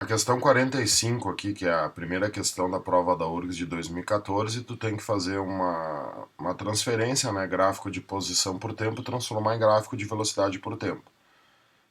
A questão 45 aqui, que é a primeira questão da prova da URGS de 2014, tu tem que fazer uma transferência, né, gráfico de posição por tempo, transformar em gráfico de velocidade por tempo.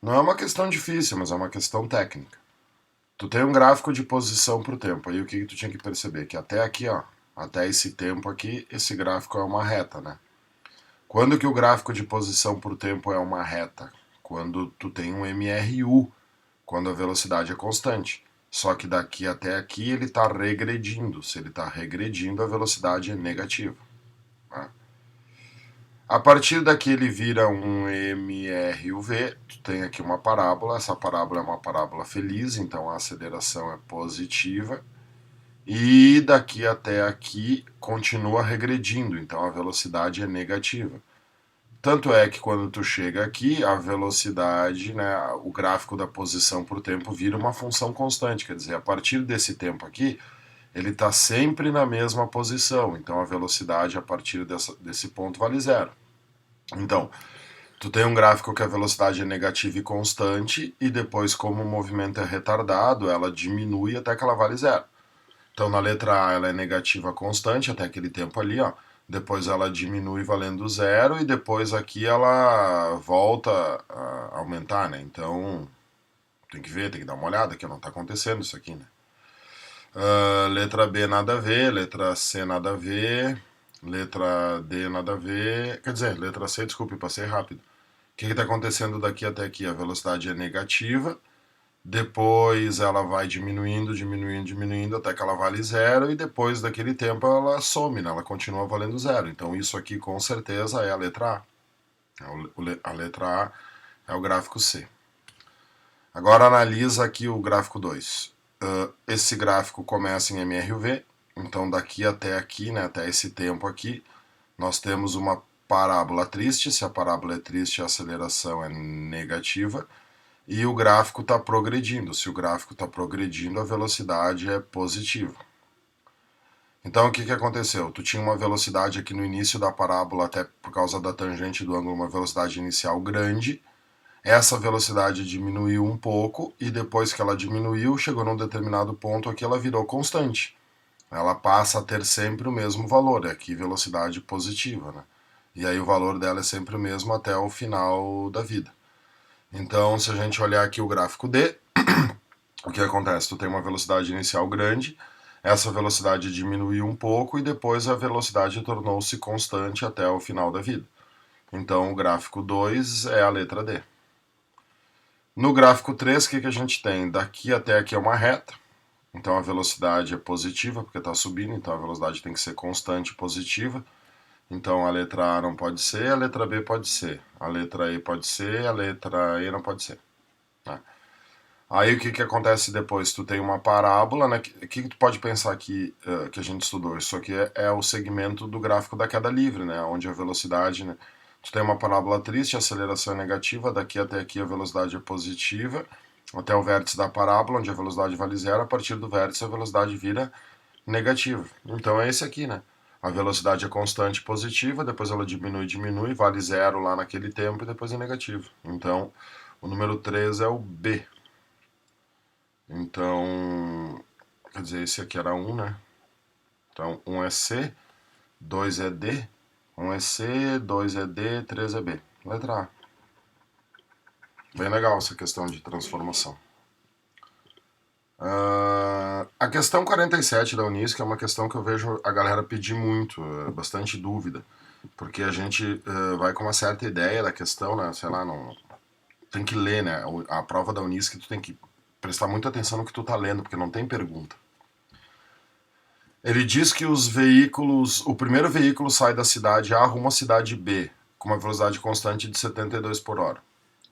Não é uma questão difícil, mas é uma questão técnica. Tu tem um gráfico de posição por tempo, aí o que tu tinha que perceber? Que até aqui, ó, até esse tempo aqui, esse gráfico é uma reta, né? Quando que o gráfico de posição por tempo é uma reta? Quando tu tem um MRU, quando a velocidade é constante. Só que daqui até aqui ele está regredindo. Se ele está regredindo, a velocidade é negativa. Né? A partir daqui ele vira um MRUV. Tu tem aqui uma parábola. Essa parábola é uma parábola feliz, então a aceleração é positiva. E daqui até aqui continua regredindo, então a velocidade é negativa. Tanto é que quando tu chega aqui, a velocidade, né, o gráfico da posição por tempo vira uma função constante, quer dizer, a partir desse tempo aqui, ele está sempre na mesma posição, então a velocidade a partir desse ponto vale zero. Então, tu tem um gráfico que a velocidade é negativa e constante, e depois, como o movimento é retardado, ela diminui até que ela vale zero. Então, na letra A, ela é negativa constante até aquele tempo ali, ó. Depois ela diminui valendo zero e depois aqui ela volta a aumentar, né? Então, tem que ver, tem que dar uma olhada que não está acontecendo isso aqui, né? Letra B nada a ver, letra C nada a ver, letra D nada a ver. Quer dizer, letra C, desculpe, passei rápido. O que está acontecendo daqui até aqui? A velocidade é negativa. Depois ela vai diminuindo, diminuindo, diminuindo até que ela vale zero e depois daquele tempo ela some, né? Ela continua valendo zero. Então isso aqui com certeza é a letra A. A letra A é o gráfico C. Agora analisa aqui o gráfico 2. Esse gráfico começa em MRUV, então daqui até aqui, né, até esse tempo aqui, nós temos uma parábola triste. Se a parábola é triste, a aceleração é negativa. E o gráfico está progredindo. Se o gráfico está progredindo, a velocidade é positiva. Então o que, que aconteceu? Tu tinha uma velocidade aqui no início da parábola, até por causa da tangente do ângulo, uma velocidade inicial grande. Essa velocidade diminuiu um pouco e depois que ela diminuiu, chegou num determinado ponto aqui, ela virou constante. Ela passa a ter sempre o mesmo valor, é aqui velocidade positiva, né? E aí o valor dela é sempre o mesmo até o final da vida. Então, se a gente olhar aqui o gráfico D, o que acontece? Tu tem uma velocidade inicial grande, essa velocidade diminuiu um pouco e depois a velocidade tornou-se constante até o final da vida. Então, o gráfico 2 é a letra D. No gráfico 3, o que a gente tem? Daqui até aqui é uma reta, então a velocidade é positiva, porque está subindo, então a velocidade tem que ser constante positiva. Então a letra A não pode ser, a letra B pode ser, a letra E pode ser, a letra E não pode ser. Né? Aí o que, que acontece depois? Tu tem uma parábola, né? Que tu pode pensar que a gente estudou? Isso aqui é o segmento do gráfico da queda livre, né? Onde a velocidade, né? Tu tem uma parábola triste, a aceleração é negativa, daqui até aqui a velocidade é positiva, até o vértice da parábola, onde a velocidade vale zero, a partir do vértice a velocidade vira negativa. Então é esse aqui, né? A velocidade é constante positiva, depois ela diminui, diminui, vale zero lá naquele tempo e depois é negativo. Então o número 3 é o B. Então, quer dizer, esse aqui era 1, né? Então, 1 é C, 2 é D, 1 é C, 2 é D, 3 é B. Letra A. Bem legal essa questão de transformação. A questão 47 da Unisc é uma questão que eu vejo a galera pedir muito, bastante dúvida, porque a gente vai com uma certa ideia da questão, né? Sei lá, não, tem que ler, né? A prova da Unisc tu tem que prestar muita atenção no que tu tá lendo, porque não tem pergunta. Ele diz que os veículos, o primeiro veículo sai da cidade A rumo à cidade B, com uma velocidade constante de 72 por hora.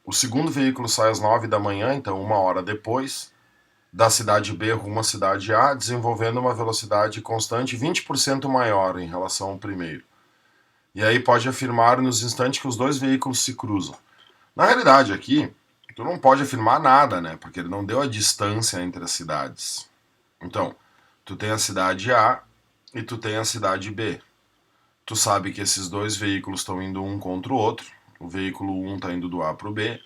O segundo veículo sai às 9 da manhã, então uma hora depois, da cidade B rumo à cidade A, desenvolvendo uma velocidade constante 20% maior em relação ao primeiro. E aí pode afirmar nos instantes que os dois veículos se cruzam. Na realidade aqui, tu não pode afirmar nada, né? Porque ele não deu a distância entre as cidades. Então, tu tem a cidade A e tu tem a cidade B. Tu sabe que esses dois veículos estão indo um contra o outro. O veículo 1 está indo do A para o B,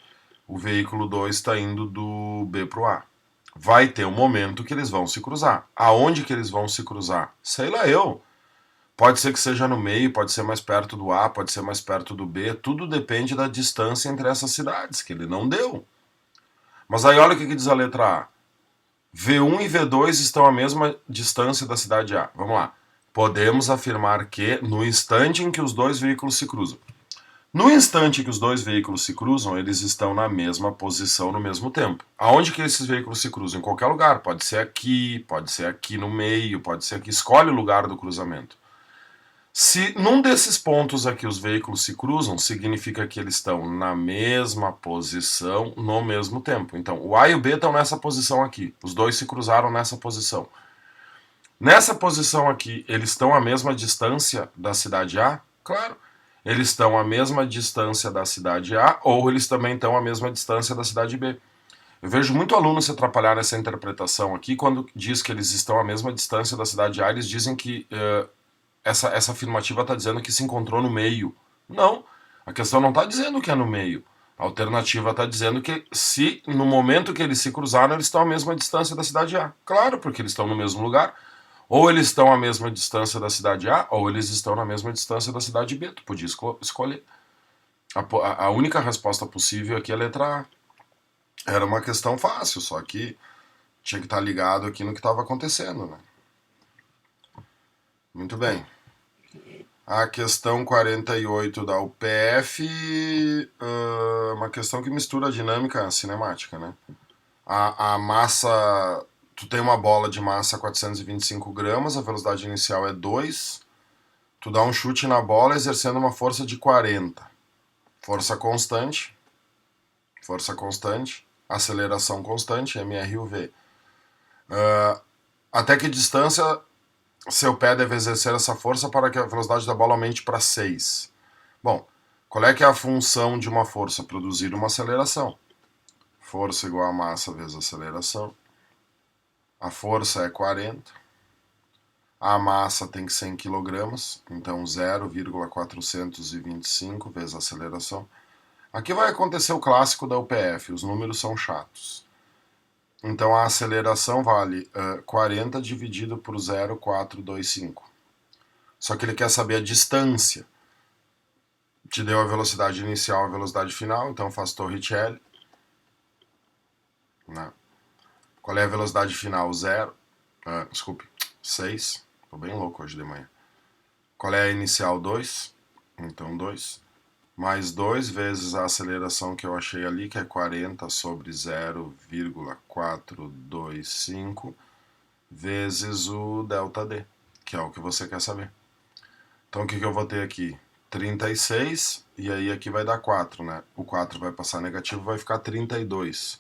o veículo 2 está indo do B para o A. vai ter um momento que eles vão se cruzar. Aonde que eles vão se cruzar? Sei lá eu. Pode ser que seja no meio, pode ser mais perto do A, pode ser mais perto do B. Tudo depende da distância entre essas cidades, que ele não deu. Mas aí olha o que diz a letra A. V1 e V2 estão à mesma distância da cidade A. Vamos lá. Podemos afirmar que, no instante em que os dois veículos se cruzam. No instante que os dois veículos se cruzam, eles estão na mesma posição no mesmo tempo. Aonde que esses veículos se cruzam? Em qualquer lugar. Pode ser aqui no meio, pode ser aqui. Escolhe o lugar do cruzamento. Se num desses pontos aqui os veículos se cruzam, significa que eles estão na mesma posição no mesmo tempo. Então, o A e o B estão nessa posição aqui. Os dois se cruzaram nessa posição. Nessa posição aqui, eles estão à mesma distância da cidade A? Claro. Eles estão à mesma distância da cidade A ou eles também estão à mesma distância da cidade B. Eu vejo muito aluno se atrapalhar nessa interpretação aqui quando diz que eles estão à mesma distância da cidade A, eles dizem que essa afirmativa está dizendo que se encontrou no meio. Não, a questão não está dizendo que é no meio. A alternativa está dizendo que se no momento que eles se cruzaram, eles estão à mesma distância da cidade A. Claro, porque eles estão no mesmo lugar. Ou eles estão à mesma distância da cidade A, ou eles estão na mesma distância da cidade B. Tu podia escolher. A única resposta possível aqui é a letra A. Era uma questão fácil, só que tinha que estar ligado aqui no que estava acontecendo, né? Muito bem. A questão 48 da UPF, uma questão que mistura a dinâmica e a cinemática, né? A massa, tu tem uma bola de massa 425 gramas, a velocidade inicial é 2, tu dá um chute na bola exercendo uma força de 40. Força constante, aceleração constante, mRUV. Até que distância seu pé deve exercer essa força para que a velocidade da bola aumente para 6. Bom, qual é que é a função de uma força? Produzir uma aceleração. Força igual a massa vezes aceleração. A força é 40. A massa tem 100 kg, então 0,425 vezes a aceleração. Aqui vai acontecer o clássico da UPF, os números são chatos. Então a aceleração vale 40 dividido por 0,425. Só que ele quer saber a distância. Te deu a velocidade inicial e a velocidade final, então faz Torricelli. Né? Qual é a velocidade final? 0. Desculpe, 6. Tô bem louco hoje de manhã. Qual é a inicial? 2. Então 2. Mais 2 vezes a aceleração que eu achei ali, que é 40 sobre 0,425, vezes o ΔD, que é o que você quer saber. Então o que eu vou ter aqui? 36, e aí aqui vai dar 4, né? O 4 vai passar negativo, vai ficar 32.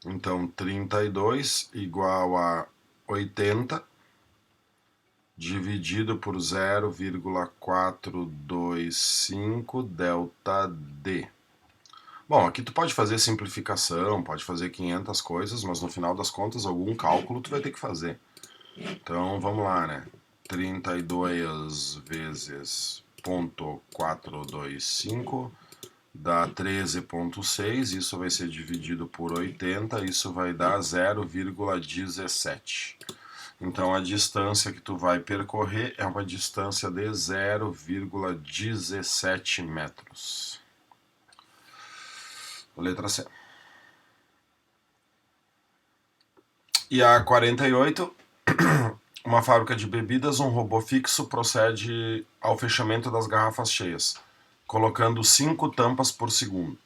Então 32 igual a 80 dividido por 0,425 ΔD. Bom, aqui tu pode fazer simplificação, pode fazer 500 coisas, mas no final das contas algum cálculo tu vai ter que fazer. Então vamos lá, né? 32 vezes 0,425 dá 13,6, isso vai ser dividido por 80, isso vai dar 0,17. Então a distância que tu vai percorrer é uma distância de 0,17 metros. Letra C. E a 48, uma fábrica de bebidas, um robô fixo procede ao fechamento das garrafas cheias, colocando 5 tampas por segundo.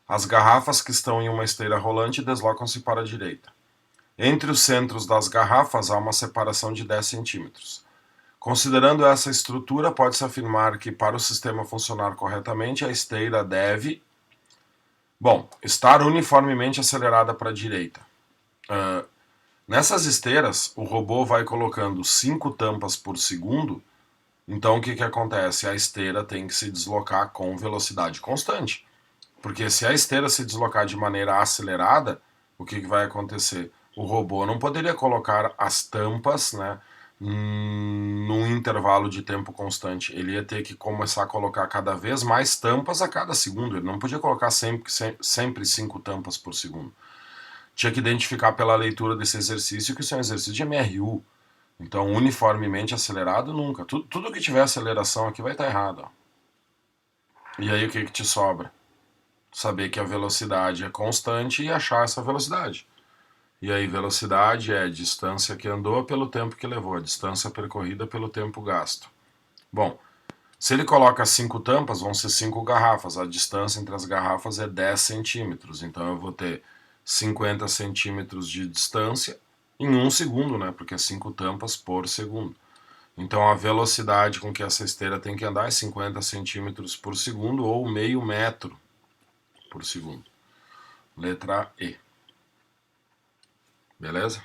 As garrafas que estão em uma esteira rolante deslocam-se para a direita. Entre os centros das garrafas há uma separação de 10 centímetros. Considerando essa estrutura, pode-se afirmar que para o sistema funcionar corretamente, a esteira deve, estar uniformemente acelerada para a direita. Nessas esteiras, o robô vai colocando 5 tampas por segundo, então o que acontece? A esteira tem que se deslocar com velocidade constante. Porque se a esteira se deslocar de maneira acelerada, o que vai acontecer? O robô não poderia colocar as tampas, né, num intervalo de tempo constante. Ele ia ter que começar a colocar cada vez mais tampas a cada segundo. Ele não podia colocar sempre 5 tampas por segundo. tinha que identificar pela leitura desse exercício que isso é um exercício de MRU. Então, uniformemente acelerado, nunca. Tudo que tiver aceleração aqui vai estar errado. Ó. E aí, o que te sobra? Saber que a velocidade é constante e achar essa velocidade. E aí, velocidade é a distância que andou pelo tempo que levou, a distância percorrida pelo tempo gasto. Bom, se ele coloca 5 tampas, vão ser 5 garrafas. A distância entre as garrafas é 10 centímetros. Então eu vou ter 50 centímetros de distância em 1 segundo, né? Porque é 5 tampas por segundo. Então a velocidade com que essa esteira tem que andar é 50 centímetros por segundo ou meio metro por segundo. Letra E. Beleza?